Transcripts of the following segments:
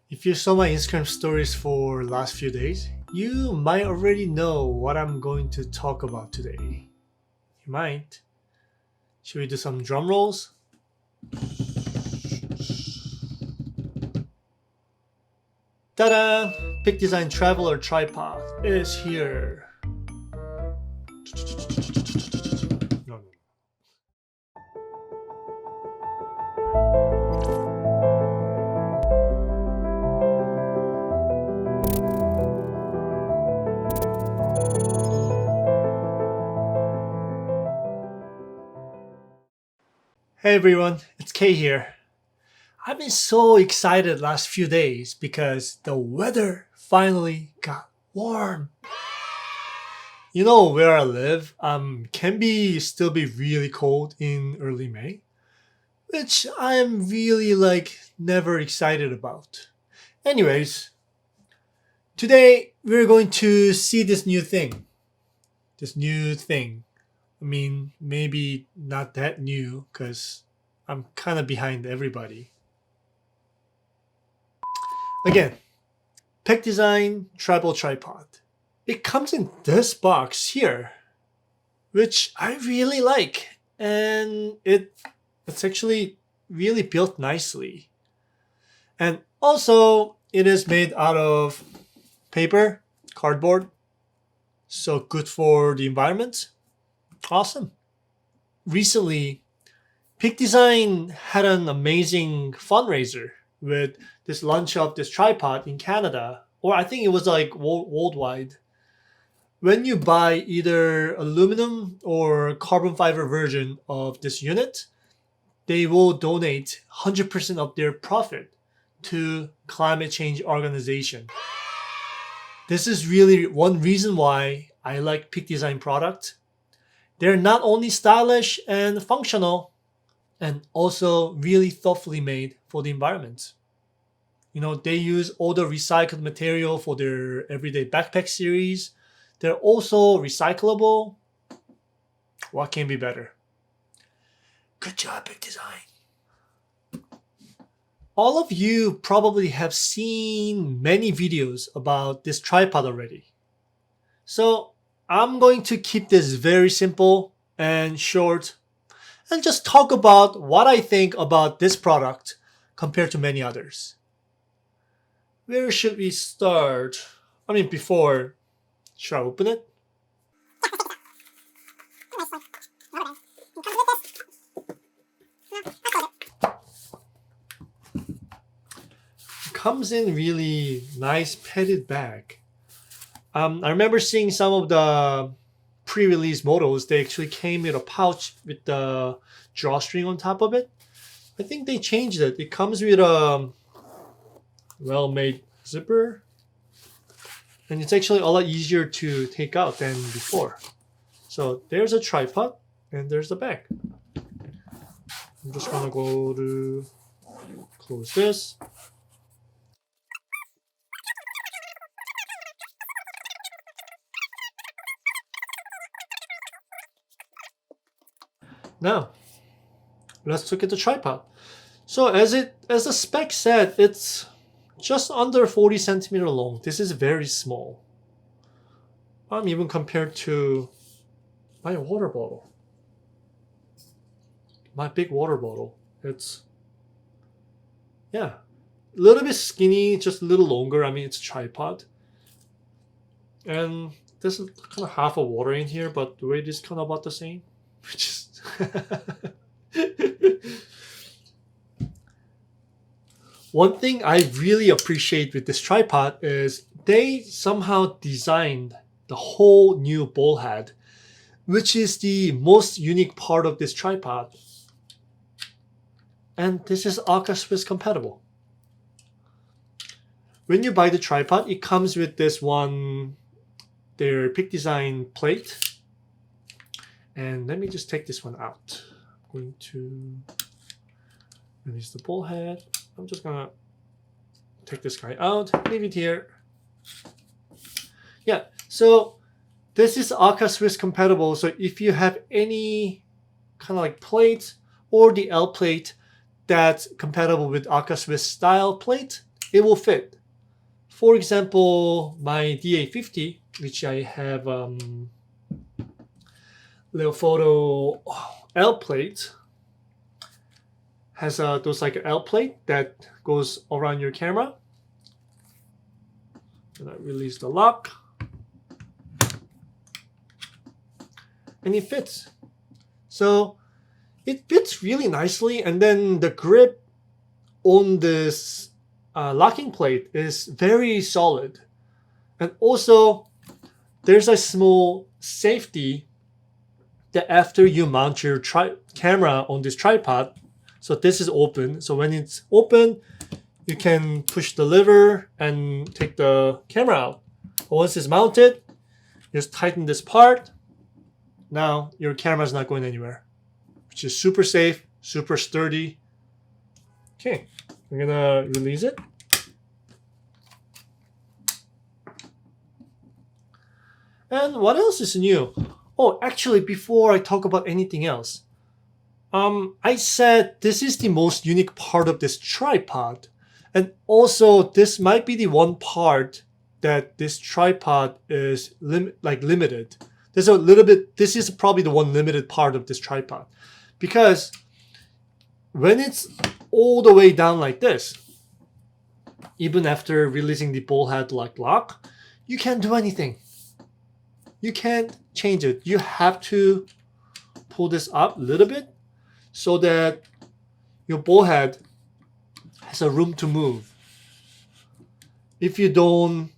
If you saw my Instagram stories for last few days, you might already know what I'm going to talk about today. You might. Should we do some drum rolls? Ta-da! Pick Design Traveler Tripod is here. No. Hey everyone, it's Kay here. I've been so excited last few days because the weather finally got warm. You know where I live, can be still be really cold in early May, which I'm really never excited about. Anyways, today we're going to see this new thing. This new thing. I mean, maybe not that new because I'm kind of behind everybody. Again, Peck Design Travel Tripod. It comes in this box here, which I really like, and it's actually really built nicely. And also, it is made out of paper, cardboard, so good for the environment. Awesome. Recently, Peak Design had an amazing fundraiser with this launch of this tripod in Canada, or I think it was worldwide. When you buy either aluminum or carbon fiber version of this unit, they will donate 100% of their profit to climate change organization. This is really one reason why I like Peak Design product. They're not only stylish and functional, and also really thoughtfully made for the environment. You know, they use all the recycled material for their everyday backpack series. They're also recyclable. What can be better? Good job, Big Design. All of you probably have seen many videos about this tripod already. So I'm going to keep this very simple and short and just talk about what I think about this product compared to many others. Where should we start? Before, should I open it? It comes in really nice padded bag. I remember seeing some of the pre-release models. They actually came with a pouch with the drawstring on top of it. I think they changed it. It comes with a well-made zipper, and it's actually a lot easier to take out than before. So there's a tripod and there's the bag. I'm just gonna go to close this. Now, let's look at the tripod. So as the spec said, it's just under 40 centimeter long. This is very small. Even compared to my water bottle. My big water bottle. It's, yeah, a little bit skinny, just a little longer. It's a tripod. And this is kind of half of water in here, but the weight is kind of about the same. Which is one thing I really appreciate with this tripod is they somehow designed the whole new ball head, which is the most unique part of this tripod. And this is Swiss compatible. When you buy the tripod, it comes with this one, their Peak Design plate. And let me just take this one out. I'm going to release the ball head. I'm just gonna take this guy out, leave it here. Yeah, so this is Swiss compatible. So if you have any kind of plate or the L plate that's compatible with Swiss style plate, it will fit. For example, my DA50, which I have little photo L plate, has those like L plate that goes around your camera. And I release the lock, and it fits. So it fits really nicely, and then the grip on this locking plate is very solid. And also, there's a small safety that after you mount your camera on this tripod, so this is open. So when it's open, you can push the lever and take the camera out. Once it's mounted, just tighten this part. Now your camera is not going anywhere, which is super safe, super sturdy. Okay, I'm gonna release it. And what else is new? Oh, actually, before I talk about anything else, I said this is the most unique part of this tripod. And also, this might be the one part that this tripod is limited. There's a little bit, this is probably the one limited part of this tripod. Because when it's all the way down like this, even after releasing the ball head lock, you can't do anything. You can't change it. You have to pull this up a little bit so that your ball head has a room to move. If you don't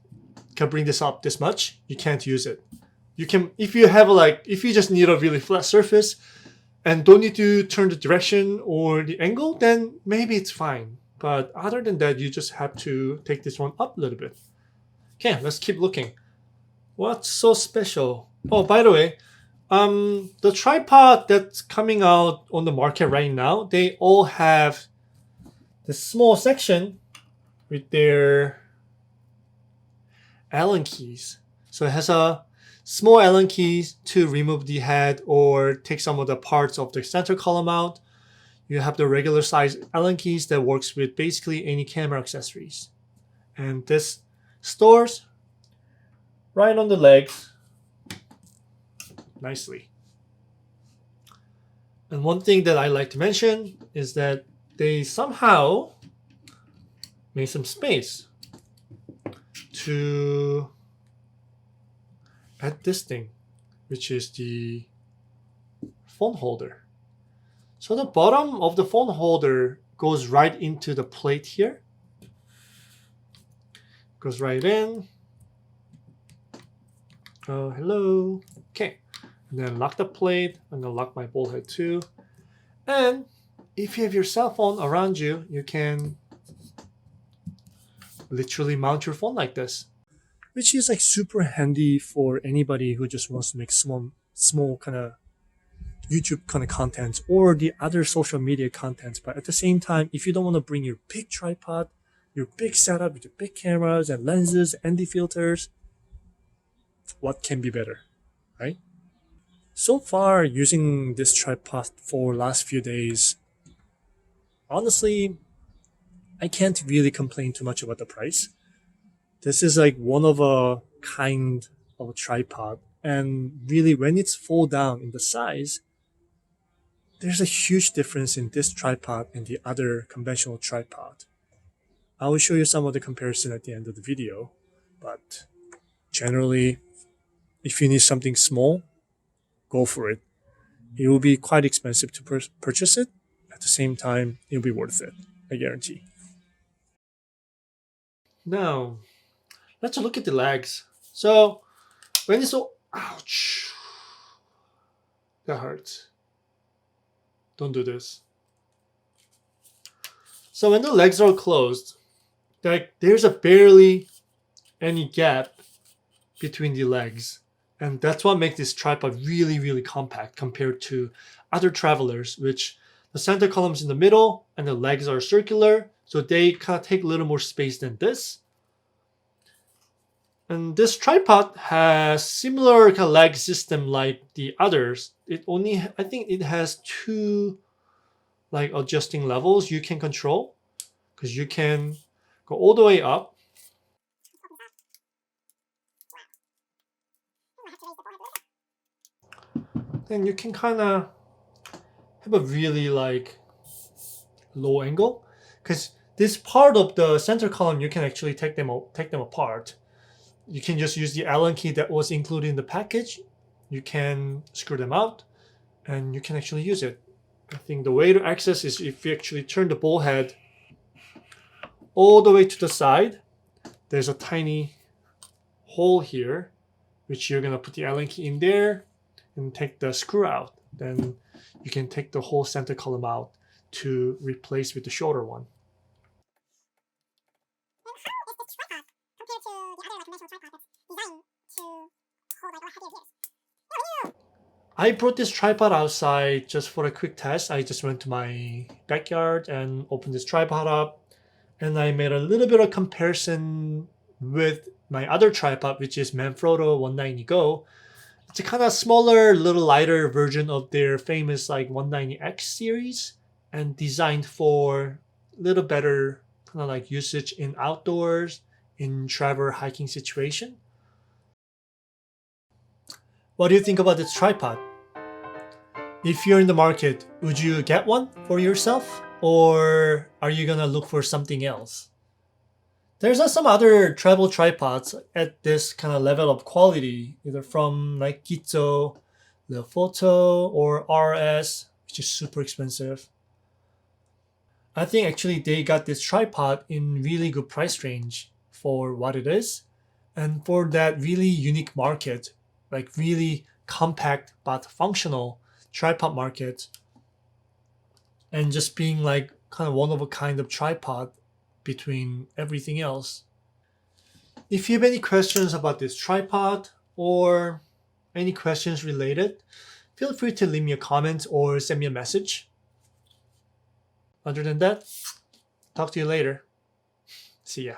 can bring this up this much, you can't use it. You can, if you have if you just need a really flat surface and don't need to turn the direction or the angle, then maybe it's fine. But other than that, you just have to take this one up a little bit. Okay, let's keep looking. What's so special? Oh, by the way, the tripod that's coming out on the market right now, they all have this small section with their Allen keys. So it has a small Allen keys to remove the head or take some of the parts of the center column out. You have the regular size Allen keys that works with basically any camera accessories. And this stores right on the legs nicely. And one thing that I like to mention is that they somehow made some space to add this thing, which is the phone holder. So the bottom of the phone holder goes right into the plate here. Goes right in. Oh, hello. Okay. And then lock the plate. I'm going to lock my ball head too. And if you have your cell phone around you, you can literally mount your phone like this, which is like super handy for anybody who just wants to make small kind of YouTube kind of content or the other social media content. But at the same time, if you don't want to bring your big tripod, your big setup with your big cameras and lenses and the filters, what can be better, right? So far, using this tripod for last few days, honestly, I can't really complain too much about the price. This is like one of a kind of a tripod. And really, when it's fall down in the size, there's a huge difference in this tripod and the other conventional tripod. I will show you some of the comparison at the end of the video. But generally, if you need something small, go for it. It will be quite expensive to purchase it. At the same time, it'll be worth it. I guarantee. Now, let's look at the legs. So, when it's so, ouch, that hurts. Don't do this. So when the legs are closed, there's a barely any gap between the legs. And that's what makes this tripod really, really compact compared to other travelers, which the center column's in the middle and the legs are circular. So they kind of take a little more space than this. And this tripod has similar kind of leg system like the others. I think it has two like adjusting levels you can control, because you can Go all the way up. Then you can kind of have a really like low angle, because this part of the center column you can actually take them apart. You can just use the Allen key that was included in the package. You can screw them out and you can actually use it. I think the way to access is if you actually turn the ball head all the way to the side. There's a tiny hole here, which you're gonna put the Allen key in there and take the screw out. Then you can take the whole center column out to replace with the shorter one. I brought this tripod outside just for a quick test. I just went to my backyard and opened this tripod up, and I made a little bit of comparison with my other tripod, which is Manfrotto 190 Go. It's a kind of smaller, little lighter version of their famous like 190X series, and designed for a little better kind of like usage in outdoors, in travel hiking situation. What do you think about this tripod? If you're in the market, would you get one for yourself, or are you gonna look for something else? There's some other travel tripods at this kind of level of quality, either from like Gitzo, the Photo, or RS, which is super expensive. I think actually they got this tripod in really good price range for what it is, and for that really unique market, like really compact but functional tripod market, and just being like kind of one of a kind of tripod between everything else. If you have any questions about this tripod or any questions related, feel free to leave me a comment or send me a message. Other than that, talk to you later. See ya.